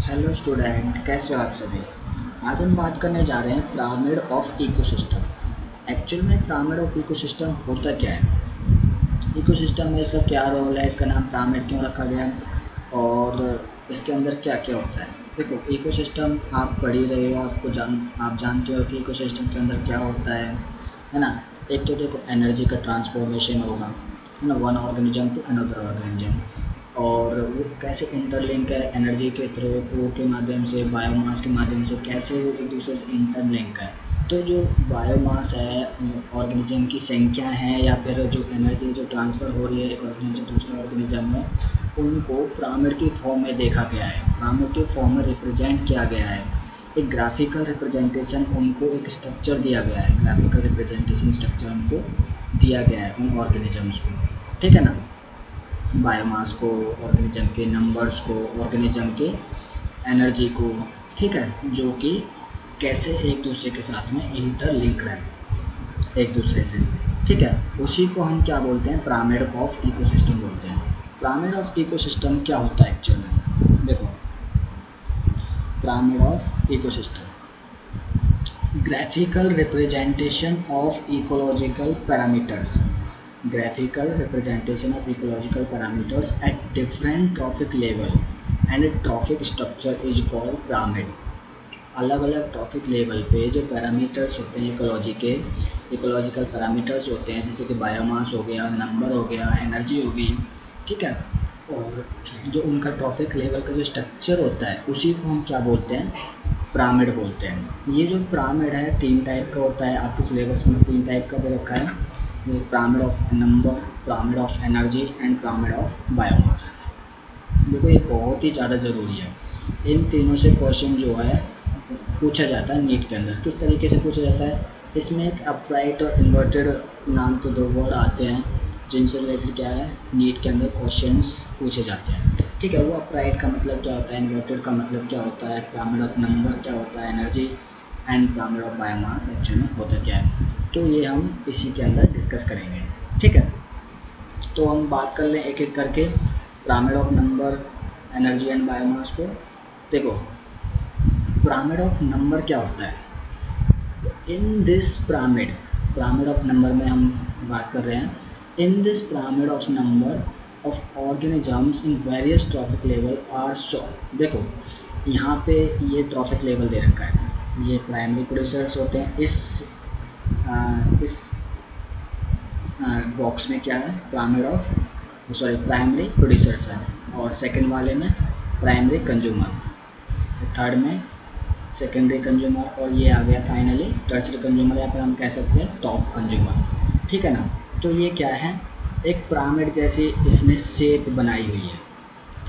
Hello student, कैसे हो आप सभी। आज हम बात करने जा रहे हैं पिरामिड ऑफ इकोसिस्टम। एक्चुअल में पिरामिड ऑफ इकोसिस्टम होता क्या है, इकोसिस्टम में इसका क्या रोल है, इसका नाम पिरामिड क्यों रखा गया और इसके अंदर क्या क्या होता है। देखो, इकोसिस्टम आप पढ़ ही रहे हो, आप जानते हो कि इकोसिस्टम के अंदर क्या होता है ना। एक तो देखो, एनर्जी का ट्रांसफॉर्मेशन होगा, है ना, one organism to another organism. और वो कैसे इंटरलिंक है एनर्जी के थ्रू, फूड के माध्यम से, बायोमास के माध्यम से, कैसे वो एक दूसरे से इंटरलिंक है। तो जो बायोमास है, ऑर्गेनिज्म की संख्या है, या फिर जो एनर्जी जो ट्रांसफ़र हो रही है एक ऑर्गेनिज्म से दूसरे ऑर्गेनिज्म में, उनको पिरामिड की फॉर्म में देखा गया है, पिरामिड की फॉर्म में रिप्रेजेंट किया गया है। एक ग्राफिकल रिप्रेजेंटेशन, उनको एक स्ट्रक्चर दिया गया है, ग्राफिकल रिप्रेजेंटेशन स्ट्रक्चर उनको दिया गया है उन ऑर्गेनिजम्स को, ठीक है ना। बायोमास को, ऑर्गेनिज्म के नंबर्स को, ऑर्गेनिज्म के एनर्जी को, ठीक है, जो कि कैसे एक दूसरे के साथ में इंटरलिंक्ड है एक दूसरे से, ठीक है। उसी को हम क्या बोलते हैं, पिरामिड ऑफ इकोसिस्टम बोलते हैं। पिरामिड ऑफ इकोसिस्टम क्या होता है एक्चुअल में, देखो, pyramid of ecosystem graphical representation of ecological parameters, graphical representation of ecological parameters at different trophic level and a trophic structure is called pyramid। अलग अलग trophic level पे जो पैरामीटर्स होते हैं इकोलॉजिकल पैरामीटर्स होते हैं, जैसे कि बायोमास हो गया, नंबर हो गया, एनर्जी हो गई, ठीक है। और जो उनका ट्रॉफिक लेवल का जो स्ट्रक्चर होता है, उसी को हम क्या बोलते हैं, पिरामिड बोलते हैं। ये जो पिरामिड है 3 टाइप का होता है, आपके सिलेबस में 3 टाइप का दे रखा है, जैसे pyramid of number, pyramid of energy and pyramid of biomass. देखो, ये बहुत ही ज़्यादा ज़रूरी है। इन तीनों से क्वेश्चन जो है पूछा जाता है नीट के अंदर। किस तरीके से पूछा जाता है, इसमें एक अपराइट और इन्वर्टेड नाम के 2 वर्ड आते हैं, जिनसे रिलेटेड क्या है, नीट के अंदर क्वेश्चंस पूछे जाते हैं, ठीक है। वो अपराइट का मतलब क्या होता है, इन्वर्टेड का मतलब क्या होता है, पिरामिड ऑफ नंबर क्या होता है, energy and pyramid of biomass actually में होता क्या है। तो ये हम इसी के अंदर डिस्कस करेंगे, ठीक है। तो हम बात कर लें एक एक करके pyramid of number, energy and biomass को। देखो, पिरामिड ऑफ नंबर क्या होता है, in this pyramid, pyramid of number में हम बात कर रहे हैं, in this pyramid of number of organisms in various trophic level are show. देखो, यहाँ पे ये ट्रॉफिक लेवल दे रखा है, ये प्राइमरी प्रोड्यूसर्स होते हैं। इस बॉक्स में क्या है, प्राइमरी प्रोड्यूसर्स है, और सेकंड वाले में प्राइमरी कंज्यूमर, थर्ड में सेकेंडरी कंज्यूमर, और ये आ गया फाइनली टर्सरी कंज्यूमर, या फिर हम कह सकते हैं टॉप कंज्यूमर, ठीक है ना। तो ये क्या है, एक पिरामिड जैसी इसने शेप बनाई हुई है,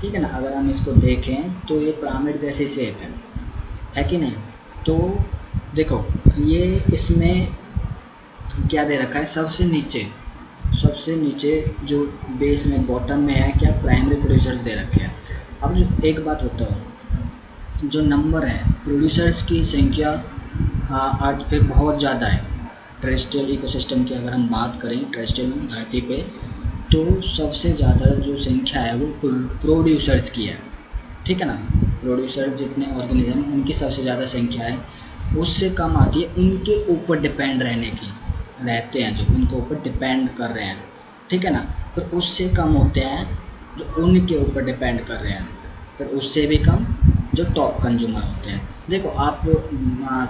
ठीक है ना। अगर हम इसको देखें तो ये पिरामिड जैसी शेप है कि नहीं। तो देखो, ये इसमें क्या दे रखा है, सबसे नीचे जो बेस में बॉटम में है क्या, प्राइमरी प्रोड्यूसर्स दे रखे हैं। अब जो एक बात होता है, जो नंबर है, प्रोड्यूसर्स की संख्या अर्थ पे बहुत ज़्यादा है। टेरेस्ट्रियल इकोसिस्टम की अगर हम बात करें, टेरेस्ट्रियल धरती पे, तो सबसे ज़्यादा जो संख्या है वो प्रोड्यूसर्स की है, ठीक है ना। प्रोड्यूसर्स जितने ऑर्गेनिज्म, उनकी सबसे ज़्यादा संख्या है। उससे कम आती है उनके ऊपर डिपेंड रहते हैं, जो उनके ऊपर डिपेंड कर रहे हैं, ठीक है ना। फिर उससे कम होते हैं जो उनके ऊपर डिपेंड कर रहे हैं, फिर उससे भी कम जो टॉप कंज्यूमर होते हैं। देखो, आप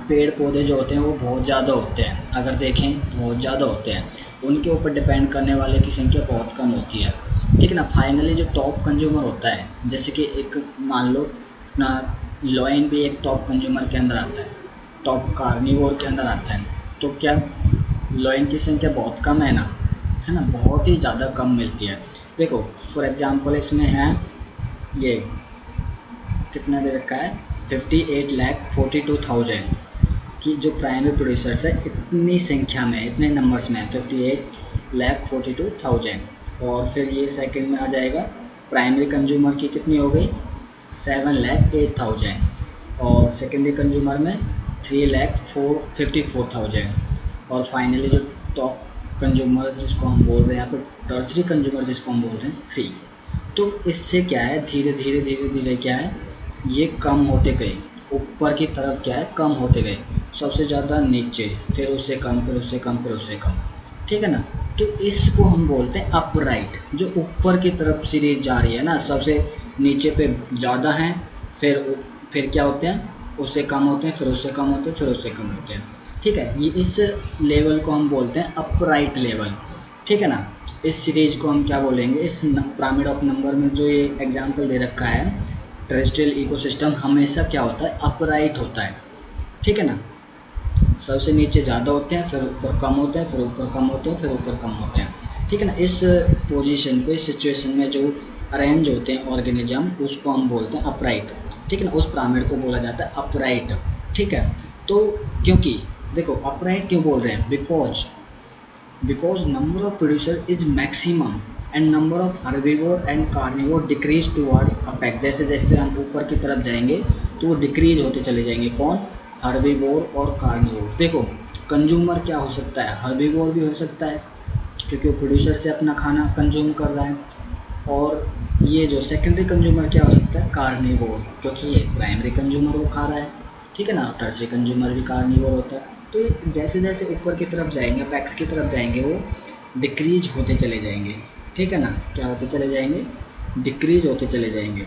पेड़ पौधे जो होते हैं वो बहुत ज़्यादा होते हैं, अगर देखें बहुत ज़्यादा होते हैं, उनके ऊपर डिपेंड करने वाले की संख्या बहुत कम होती है, ठीक है ना। फाइनली जो टॉप कंज्यूमर होता है, जैसे कि एक मान लो ना, लॉयन भी एक टॉप कंज्यूमर के अंदर आता है, टॉप कार्निवोर के अंदर आता है। तो क्या लॉयन की संख्या बहुत कम है ना, है ना, बहुत ही ज़्यादा कम मिलती है। देखो, फॉर एग्जांपल इसमें है ये कितना दे रखा है, 58,42,000 की जो प्राइमरी प्रोड्यूसर्स है, इतनी संख्या में, इतने नंबर्स में 58,42,000। और फिर ये सेकंड में आ जाएगा, प्राइमरी कंज्यूमर की कितनी हो गई, 7,08,000, और सेकेंडरी कंज्यूमर में 3,54,000, और फाइनली जो टॉप कंज्यूमर जिसको हम बोल रहे हैं यहाँ पर, टर्सरी कंज्यूमर जिसको हम बोल रहे हैं 3। तो इससे क्या है, धीरे धीरे क्या है, ये कम होते गए, ऊपर की तरफ क्या है, कम होते गए, सबसे ज़्यादा नीचे, फिर उससे कम, फिर उससे कम, फिर उससे कम, ठीक है ना। तो इसको हम बोलते हैं अपराइट, जो ऊपर की तरफ सीरीज जा रही है ना, सबसे नीचे पे ज़्यादा हैं, फिर क्या होते हैं, उससे कम होते हैं, फिर उससे कम होते हैं, फिर उससे कम होते हैं, ठीक है। ये इस लेवल को हम बोलते हैं अपराइट लेवल, ठीक है ना। इस सीरीज को हम क्या बोलेंगे, इस पिरामिड ऑफ नंबर में जो ये एग्जांपल दे रखा है, टेरेस्ट्रियल इकोसिस्टम हमेशा क्या होता है, अपराइट होता है, ठीक है ना। सबसे नीचे ज़्यादा होते हैं, फिर ऊपर कम होते हैं, फिर ऊपर कम होते हैं, फिर ऊपर कम होते हैं, ठीक है ना। इस पोजीशन को, इस सिचुएशन में जो अरेंज होते हैं ऑर्गेनिज्म, उसको हम बोलते हैं अपराइट, ठीक है ना। उस पिरामिड को बोला जाता है अपराइट, ठीक है। तो क्योंकि देखो अपराइट क्यों बोल रहे हैं, because number of producer is maximum and number of herbivore and carnivore decrease toward apex. जैसे जैसे हम ऊपर की तरफ जाएंगे तो वो डिक्रीज होते चले जाएंगे, कौन, हर्बीवोर और कार्निवोर। देखो कंज्यूमर क्या हो सकता है, हर्बीवोर भी हो सकता है क्योंकि वो प्रोड्यूसर से अपना खाना कंज्यूम कर रहा है, और ये जो सेकेंडरी कंज्यूमर क्या हो सकता है, कार्निवोर, क्योंकि ये प्राइमरी कंज्यूमर वो खा रहा है, ठीक है ना। टर्सरी कंज्यूमर भी कार्निवोर होता है। तो ये जैसे जैसे ऊपर की तरफ जाएंगे, अपेक्स की तरफ जाएंगे, वो डिक्रीज होते चले जाएंगे, ठीक है ना। क्या होते चले जाएंगे, डिक्रीज होते चले जाएंगे।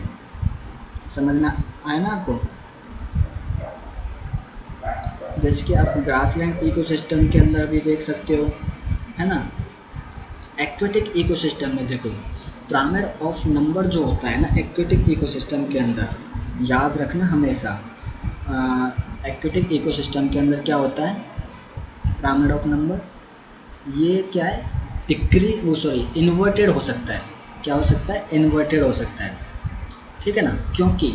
समझ में आया ना आपको। जैसे कि आप ग्रासलैंड इकोसिस्टम के अंदर भी देख सकते हो, है ना। एक्वेटिक इकोसिस्टम में देखो पिरामिड ऑफ नंबर जो होता है ना एक्वेटिक इकोसिस्टम के अंदर, याद रखना हमेशा, एक्वेटिक इकोसिस्टम के अंदर क्या होता है, पिरामिड ऑफ नंबर, ये क्या है, इन्वर्टेड हो सकता है। क्या हो सकता है, इन्वर्टेड हो सकता है, ठीक है ना। क्योंकि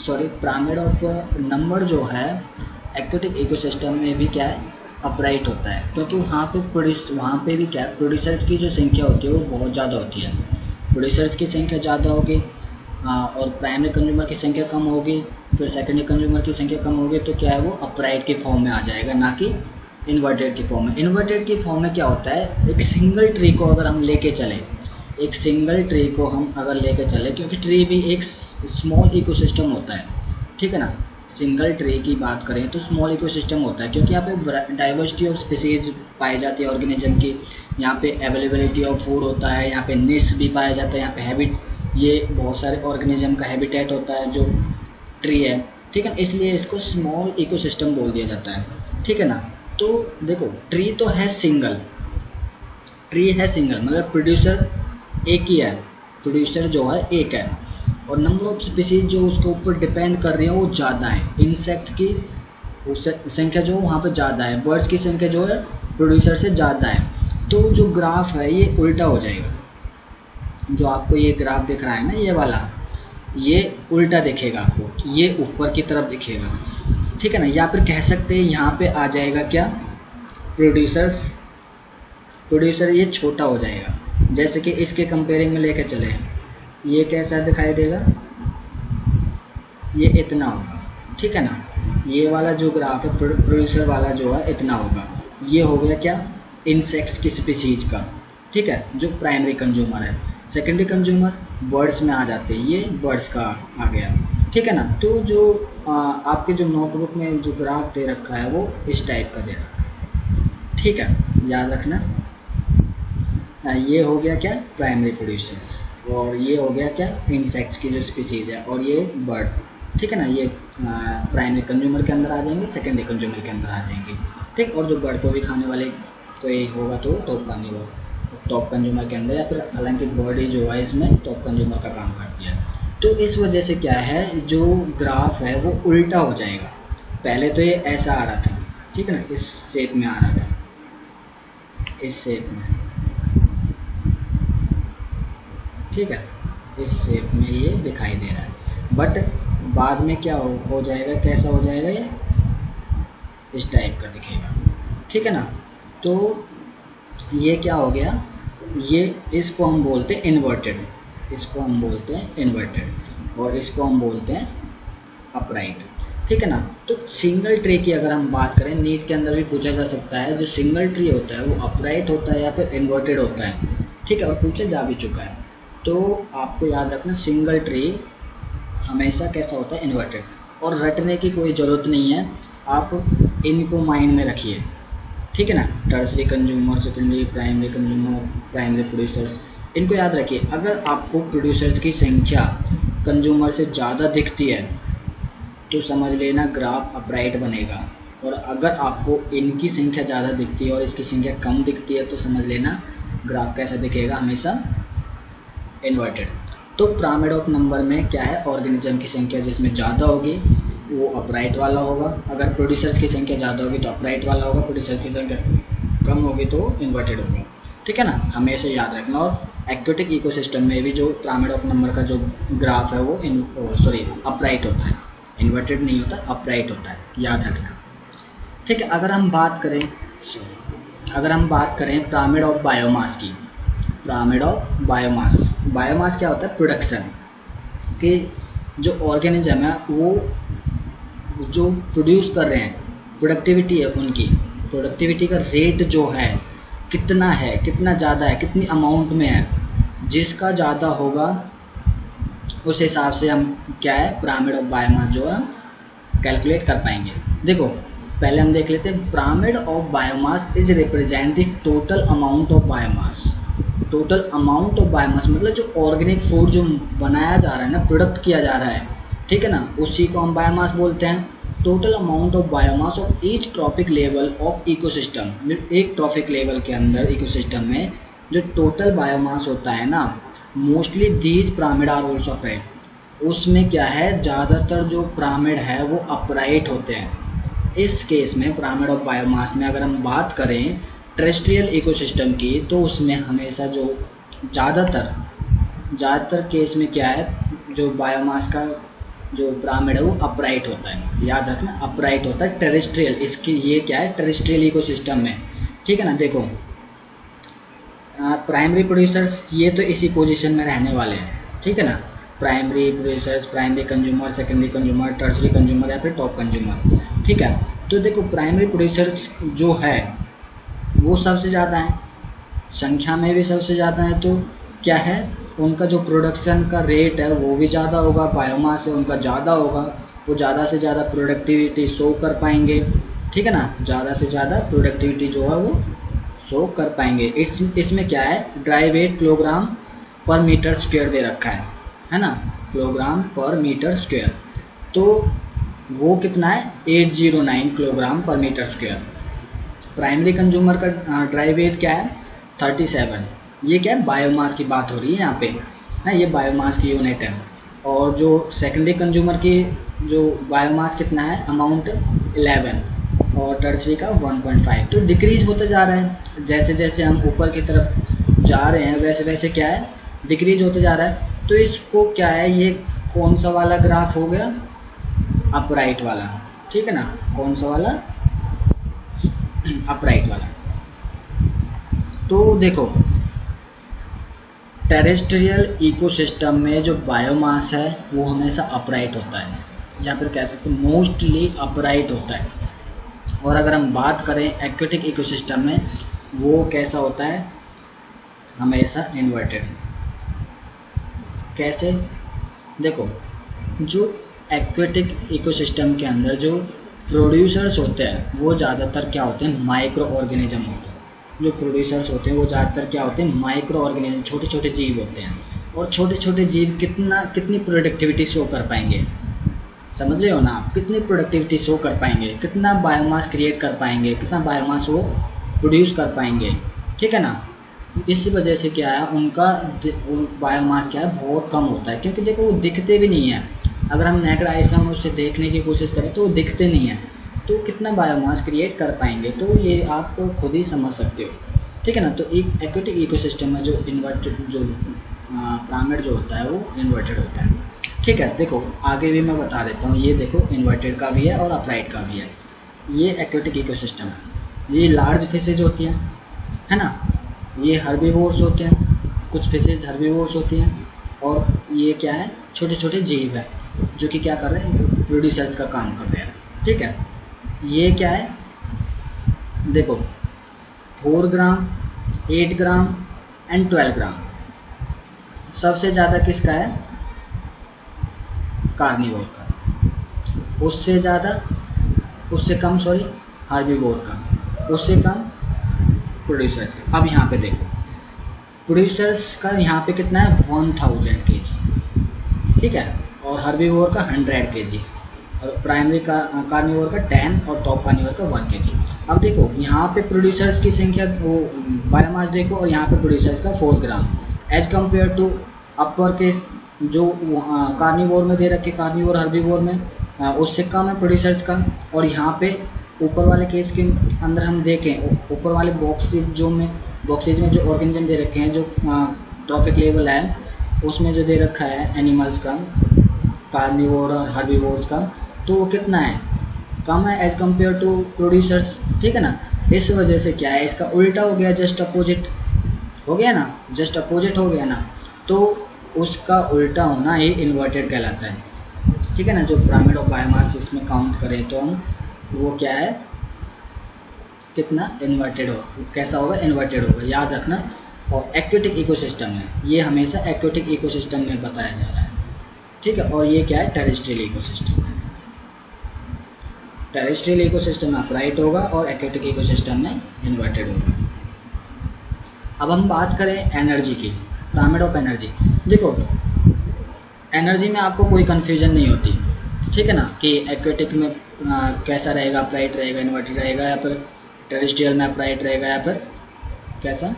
पिरामिड ऑफ नंबर जो है एक्वेटिक इकोसिस्टम में भी क्या है, अपराइट होता है, क्योंकि वहाँ पे भी क्या है, प्रोड्यूसर्स की जो संख्या होती है वो बहुत ज़्यादा होती है। प्रोड्यूसर्स की संख्या ज़्यादा होगी और प्राइमरी कंज्यूमर की संख्या कम होगी, फिर सेकेंडरी कंज्यूमर की संख्या कम होगी, तो क्या है, वो अपराइट की फॉर्म में आ जाएगा, ना कि इन्वर्टेड की फॉर्म में। इन्वर्टेड की फॉर्म में क्या होता है, एक सिंगल ट्री को अगर हम लेके चले, एक सिंगल ट्री को हम अगर लेके चले, क्योंकि ट्री भी एक स्मॉल इकोसिस्टम होता है, ठीक है ना। सिंगल ट्री की बात करें तो स्मॉल इकोसिस्टम होता है, क्योंकि यहाँ पे डाइवर्सिटी ऑफ स्पीसीज पाई जाती है ऑर्गेनिज्म की, यहाँ पे अवेलेबिलिटी ऑफ फूड होता है, यहाँ पे निश भी पाया जाता है, यहाँ पे हैबिट, ये बहुत सारे ऑर्गेनिज्म का हैबिटेट होता है जो ट्री है, ठीक है। इसलिए इसको स्मॉल इकोसिस्टम बोल दिया जाता है, ठीक है ना। तो देखो ट्री तो है सिंगल, मतलब प्रोड्यूसर एक ही है, प्रोड्यूसर जो है एक है, और नंबर ऑफ स्पीसीज जो उसके ऊपर डिपेंड कर रही है वो ज़्यादा है। इंसेक्ट की संख्या जो वहाँ पे ज़्यादा है, बर्ड्स की संख्या जो है प्रोड्यूसर से ज़्यादा है। तो जो ग्राफ है ये उल्टा हो जाएगा, जो आपको ये ग्राफ दिख रहा है ना, ये वाला, ये उल्टा दिखेगा आपको, ये ऊपर की तरफ दिखेगा, ठीक है ना। या फिर कह सकते हैं यहाँ पे आ जाएगा क्या, प्रोड्यूसर ये छोटा हो जाएगा। जैसे कि इसके कंपेयरिंग में लेके चले, ये कैसा दिखाई देगा, ये इतना होगा, ठीक है ना। ये वाला जो ग्राफ है प्रोड्यूसर वाला जो है इतना होगा, ये हो गया क्या, इंसेक्ट्स की स्पीसीज का, ठीक है, जो प्राइमरी कंज्यूमर है। सेकेंडरी कंज्यूमर बर्ड्स में आ जाते हैं, ये बर्ड्स का आ गया, ठीक है ना। तो जो आपके जो नोटबुक में जो ग्राफ दे रखा है वो इस टाइप का दे रखा है, ठीक है, याद रखना। ये हो गया क्या, प्राइमरी प्रोड्यूसर्स, और ये हो गया क्या, इंसेक्ट्स की जो स्पीसीज है, और ये बर्ड, ठीक है ना। ये प्राइमरी कंज्यूमर के अंदर आ जाएंगे, सेकेंडरी कंज्यूमर के अंदर आ जाएंगे, ठीक। और जो बर्ड को भी खाने वाले कोई होगा तो टॉप कंज्यूमर के अंदर, या फिर हालांकि बर्ड ही जो है इसमें टॉप कंज्यूमर का काम करती है। तो इस वजह से क्या है, जो ग्राफ है वो उल्टा हो जाएगा। पहले तो ये ऐसा आ रहा था, ठीक है ना, इस शेप में आ रहा था, इस शेप में, ठीक है, इस शेप में ये दिखाई दे रहा है। बट बाद में क्या हो जाएगा, कैसा हो जाएगा, ये इस टाइप का दिखेगा, ठीक है ना। तो ये क्या हो गया, ये इसको हम बोलते हैं इन्वर्टेड, इसको हम बोलते हैं इन्वर्टेड, और इसको हम बोलते हैं अपराइट, ठीक है ना। तो सिंगल ट्री की अगर हम बात करें, नीट के अंदर भी पूछा जा सकता है, जो सिंगल ट्री होता है वो अपराइट होता है या फिर इन्वर्टेड होता है, ठीक है, और पूछा जा भी चुका है। तो आपको याद रखना सिंगल ट्री हमेशा कैसा होता है, इन्वर्टेड। और रटने की कोई ज़रूरत नहीं है, आप इनको माइंड में रखिए, ठीक है ना। Tertiary consumer, secondary, primary consumer, primary producers, इनको याद रखिए। अगर आपको प्रोड्यूसर्स की संख्या कंज्यूमर से ज़्यादा दिखती है तो समझ लेना ग्राफ अपराइट बनेगा, और अगर आपको इनकी संख्या ज़्यादा दिखती है और इसकी संख्या कम दिखती है तो समझ लेना ग्राफ कैसा दिखेगा, हमेशा इन्वर्टेड। तो पिरामिड ऑफ नंबर में क्या है, ऑर्गेनिज्म की संख्या जिसमें ज़्यादा होगी वो अपराइट वाला होगा, अगर प्रोड्यूसर्स की संख्या ज़्यादा होगी तो अपराइट वाला होगा, प्रोड्यूसर्स की संख्या कम होगी तो इन्वर्टेड होगा, ठीक है ना, हमेशा याद रखना। और एक्वेटिक इकोसिस्टम में भी जो पिरामिड ऑफ नंबर का जो ग्राफ है वो अपराइट होता है, इन्वर्टेड नहीं होता, अपराइट होता है, याद रखना, ठीक है। अगर हम बात करें पिरामिड ऑफ बायोमास की, पिरामिड ऑफ बायोमास क्या होता है, प्रोडक्शन के जो ऑर्गेनिज्म है वो जो प्रोड्यूस कर रहे हैं, प्रोडक्टिविटी है उनकी, प्रोडक्टिविटी का रेट जो है कितना ज़्यादा है, कितनी अमाउंट में है, जिसका ज़्यादा होगा उस हिसाब से हम क्या है, पिरामिड ऑफ बायोमास जो है कैलकुलेट कर पाएंगे। देखो पहले हम देख लेते हैं, pyramid of biomass is represent the total amount of biomass. Total amount of biomass मतलब जो ऑर्गेनिक फूड जो बनाया जा रहा है ना, प्रोडक्ट किया जा रहा है, ठीक है ना, उसी को हम बायोमास बोलते हैं। Total amount of biomass of each trophic level of ecosystem, एक ट्रॉपिक लेवल के अंदर इकोसिस्टम में जो टोटल बायोमास होता है ना, mostly these pyramid are also upright. उसमें क्या है, ज़्यादातर जो पिरामिड है वो अपराइट होते हैं। इस केस में पिरामिड ऑफ बायोमास में अगर हम बात करें टेरेस्ट्रियल इकोसिस्टम की, तो उसमें हमेशा जो ज़्यादातर केस में क्या है, जो बायोमास का जो पिरामिड है वो अपराइट होता है, याद रखना अपराइट होता है टेरेस्ट्रियल। इसकी ये क्या है, टेरेस्ट्रियल इकोसिस्टम में, ठीक है ना। देखो प्राइमरी प्रोड्यूसर्स ये तो इसी पोजीशन में रहने वाले हैं, ठीक है ना, primary producers, primary consumer, secondary consumer, tertiary consumer या फिर टॉप कंज्यूमर, ठीक है। तो देखो प्राइमरी प्रोड्यूसर्स जो है वो सबसे ज़्यादा है, संख्या में भी सबसे ज़्यादा है, तो क्या है, उनका जो प्रोडक्शन का रेट है वो भी ज़्यादा होगा, बायोमास है उनका ज़्यादा होगा, वो ज़्यादा से ज़्यादा प्रोडक्टिविटी शो कर पाएंगे, ठीक है ना, ज़्यादा से ज़्यादा प्रोडक्टिविटी जो है वो शो कर पाएंगे। इसमें क्या है, ड्राई वेट किलोग्राम पर मीटर स्क्वायर दे रखा है ना, किलोग्राम पर मीटर स्क्वायर, तो वो कितना है, 809 किलोग्राम पर मीटर स्क्वायर। प्राइमरी कंज्यूमर का ड्राई वेट क्या है, 37। ये क्या है, बायोमास की बात हो रही है यहाँ पे, है ये बायोमास की यूनिट है। और जो सेकेंडरी कंज्यूमर की जो बायोमास कितना है, अमाउंट 11, और टर्सरी का 1.5। तो डिक्रीज होता जा रहा है, जैसे जैसे हम ऊपर की तरफ जा रहे हैं वैसे वैसे क्या है, डिक्रीज होते जा रहा है। तो इसको क्या है, ये कौन सा वाला ग्राफ हो गया, अपराइट वाला, ठीक है ना, कौन सा वाला, अपराइट वाला। तो देखो टेरेस्ट्रियल इकोसिस्टम में जो बायोमास है वो हमेशा अपराइट होता है, या फिर कह सकते हैं मोस्टली अपराइट होता है। और अगर हम बात करें एक्वेटिक इकोसिस्टम में, वो कैसा होता है, हमेशा इन्वर्टेड। कैसे, देखो जो एक्वेटिक इकोसिस्टम के अंदर जो प्रोड्यूसर्स होते हैं वो ज़्यादातर क्या होते हैं, माइक्रो ऑर्गेनिज्म होते हैं। जो प्रोड्यूसर्स होते हैं वो ज़्यादातर क्या होते हैं, माइक्रो ऑर्गेनिज्म, छोटे छोटे जीव होते हैं। और छोटे छोटे जीव कितनी प्रोडक्टिविटी शो कर पाएंगे, समझ रहे हो ना आप, कितनी प्रोडक्टिविटी शो कर पाएंगे, कितना बायोमास क्रिएट कर पाएंगे, कितना बायोमास वो प्रोड्यूस कर पाएंगे, ठीक है ना। इस वजह से क्या है, उनका बायोमास क्या है, बहुत कम होता है, क्योंकि देखो वो दिखते भी नहीं है। अगर हम नेकेड आई से हम उससे देखने की कोशिश करें तो वो दिखते नहीं हैं, तो कितना बायोमास क्रिएट कर पाएंगे, तो ये आप खुद ही समझ सकते हो, ठीक है ना। तो एक एक्वेटिक इकोसिस्टम में जो इन्वर्टेड जो पिरामिड जो होता है वो इन्वर्टेड होता है, ठीक है। देखो आगे भी मैं बता देता हूँ, ये देखो इन्वर्टेड का भी है और अपराइट का भी है। ये एक्वेटिक इकोसिस्टम है, ये लार्ज फिशेज होती है ना, ये हर्बीवोर्स होते हैं, कुछ फिशेज हर्बीवोर्स होती हैं, और ये क्या है, छोटे छोटे जीव है जो कि क्या कर रहे हैं, प्रोड्यूसर्स का काम कर रहे हैं, ठीक है। ये क्या है, देखो 4 ग्राम, 8 ग्राम एंड 12 ग्राम, सबसे ज़्यादा किसका है? कार्निवोर का। उससे ज़्यादा, उससे कम सॉरी हार्बीवोर का, उससे कम प्रोड्यूसर्स का। अब यहाँ पे देखो प्रोड्यूसर्स का यहाँ पे कितना है 1000 kg, ठीक है, और हार्बीवोर का 100 kg, और प्राइमरी का कार्निवोर का 10 और टॉप कार्निवोर का 1 kg। अब देखो यहाँ पे प्रोड्यूसर्स की संख्या वो बायोमास देखो, और यहाँ पे प्रोड्यूसर्स का 4 gram as compare to upper case जो कार्निवोर में दे रखे, कार्निवोर हर्बीवोर में उससे कम है प्रोड्यूसर्स का। और यहाँ पे ऊपर वाले केस के अंदर हम देखें, ऊपर वाले बॉक्सेज में जो ऑर्गेनिज्म दे रखे हैं, जो ट्रॉपिक लेवल है उसमें जो दे रखा है एनिमल्स का, कार्निवोर और हर्बीवोर्स का, तो वो कितना है? कम है एज कम्पेयर टू प्रोड्यूसर्स, ठीक है ना। इस वजह से क्या है, इसका उल्टा हो गया, जस्ट अपोजिट हो गया ना, जस्ट अपोजिट हो गया ना, तो उसका उल्टा होना ये इन्वर्टेड कहलाता है, ठीक है ना। जो पिरामिड ऑफ बायोमास इसमें काउंट करें तो हम वो क्या है, कितना इन्वर्टेड हो, कैसा होगा? इन्वर्टेड होगा, याद रखना। और एक्वेटिक इकोसिस्टम है, ये हमेशा एक्वेटिक इकोसिस्टम में बताया जा रहा है, ठीक है। और ये क्या है? टेरेस्ट्रियल इकोसिस्टम है। टेरेस्ट्रियल इकोसिस्टम में अपराइट होगा और एक्वेटिक इकोसिस्टम में इन्वर्टेड होगा। अब हम बात करें एनर्जी की, पिरामिड ऑफ एनर्जी। देखो एनर्जी में आपको कोई कन्फ्यूजन नहीं होती, ठीक है ना, कि एक्वेटिक में कैसा रहेगा, अपराइट रहेगा, इन्वर्टेड रहेगा, या फिर टेरेस्ट्रियल में अपराइट रहेगा, या फिर कैसा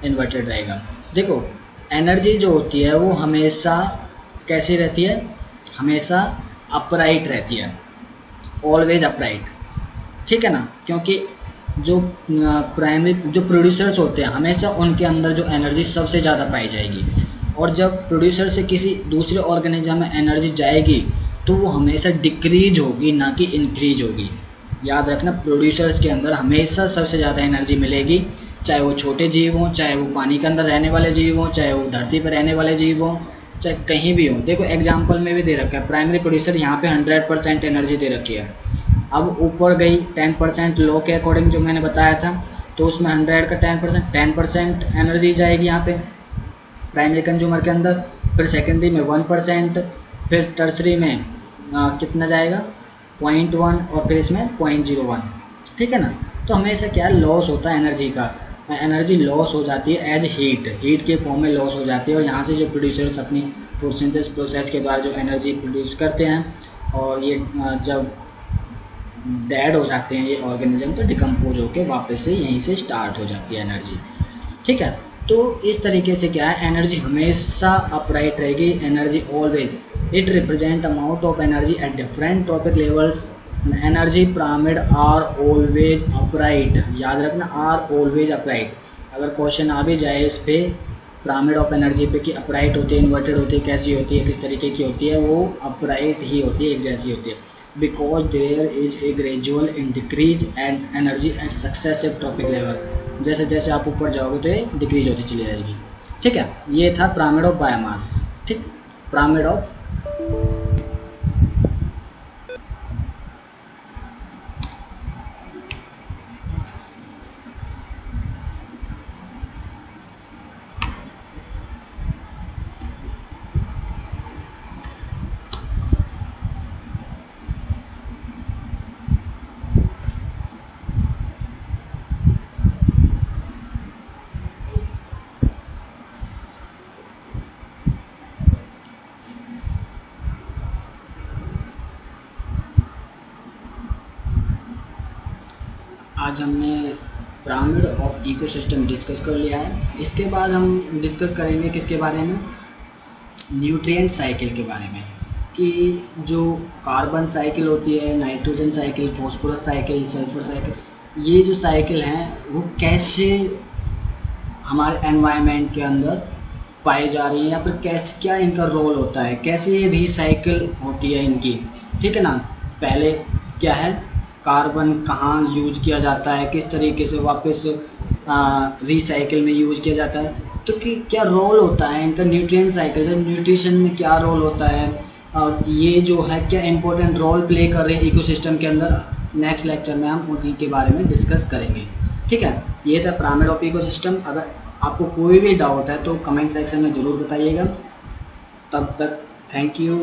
इन्वर्टेड रहेगा। देखो एनर्जी जो होती है वो हमेशा कैसी रहती है? हमेशा अपराइट रहती है, ऑलवेज अपराइट, ठीक है ना। क्योंकि जो प्राइमरी जो प्रोड्यूसर्स होते हैं हमेशा उनके अंदर जो एनर्जी सबसे ज़्यादा पाई जाएगी, और जब प्रोड्यूसर से किसी दूसरे ऑर्गेनिज्म में एनर्जी जाएगी तो वो हमेशा डिक्रीज होगी, ना कि इंक्रीज होगी। याद रखना, प्रोड्यूसर्स के अंदर हमेशा सबसे ज़्यादा एनर्जी मिलेगी, चाहे वो छोटे जीव हों, चाहे वो पानी के अंदर रहने वाले जीव हों, चाहे वो धरती पर रहने वाले जीव हों, चाहे कहीं भी हो। देखो एग्जाम्पल में भी दे रखा है, प्राइमरी प्रोड्यूसर यहाँ पे 100% एनर्जी दे रखी है। अब ऊपर गई 10% लॉ के अकॉर्डिंग जो मैंने बताया था, तो उसमें 100 का 10% एनर्जी जाएगी यहाँ पे प्राइमरी कंज्यूमर के अंदर, फिर सेकेंडरी में 1%, फिर टर्सरी में कितना जाएगा 0.1, और फिर इसमें 0.01, ठीक है ना। तो हमेशा क्या लॉस होता है एनर्जी का, एनर्जी लॉस हो जाती है एज हीट के फॉर्म में लॉस हो जाती है। और यहाँ से जो प्रोड्यूसर्स अपनी फोटोसिंथेसिस प्रोसेस के द्वारा जो एनर्जी प्रोड्यूस करते हैं, और ये जब डेड हो जाते हैं ये ऑर्गेनिज्म, तो डिकम्पोज होकर वापस से यहीं से स्टार्ट हो जाती है एनर्जी, ठीक है। तो इस तरीके से क्या है, एनर्जी हमेशा अपराइट रहेगी, energy always, it represent amount of energy at different topic levels, energy pyramid are always upright. याद रखना, आर ऑलवेज अपराइट। अगर क्वेश्चन आ भी जाए इस पे पिरामिड ऑफ एनर्जी पे कि अपराइट होती है, इन्वर्टेड होती है, कैसी होती है, किस तरीके की होती है, वो अपराइट ही होती है, एक जैसी होती है, because there is a gradual decrease and energy at successive topic level. जैसे जैसे आप ऊपर जाओगे तो ये डिक्रीज होती चली जाएगी, ठीक है। ये था पिरामिड ऑफ बायोमास, ठीक, पिरामिड ऑफ आज हमने पिरामिड ऑफ इकोसिस्टम डिस्कस कर लिया है। इसके बाद हम डिस्कस करेंगे किसके बारे में, न्यूट्रिएंट साइकिल के बारे में, कि जो कार्बन साइकिल होती है, nitrogen cycle, phosphorus cycle, sulphur cycle, ये जो साइकिल हैं वो कैसे हमारे एनवायरनमेंट के अंदर पाई जा रही है, या फिर कैसे क्या इनका रोल होता है, कैसे ये रिसाइकिल होती है इनकी, ठीक है ना। पहले क्या है, कार्बन कहाँ यूज किया जाता है, किस तरीके से वापस रिसाइकिल में यूज किया जाता है, तो कि क्या रोल होता है इनका न्यूट्रिएंट साइकिल से, न्यूट्रिशन में क्या रोल होता है, और ये जो है क्या इंपॉर्टेंट रोल प्ले कर रहे हैं इकोसिस्टम के अंदर। नेक्स्ट लेक्चर में हम उन्हीं के बारे में डिस्कस करेंगे, ठीक है। ये था पिरामिड ऑफ इकोसिस्टम। अगर आपको कोई भी डाउट है तो कमेंट सेक्शन में ज़रूर बताइएगा। तब तक थैंक यू।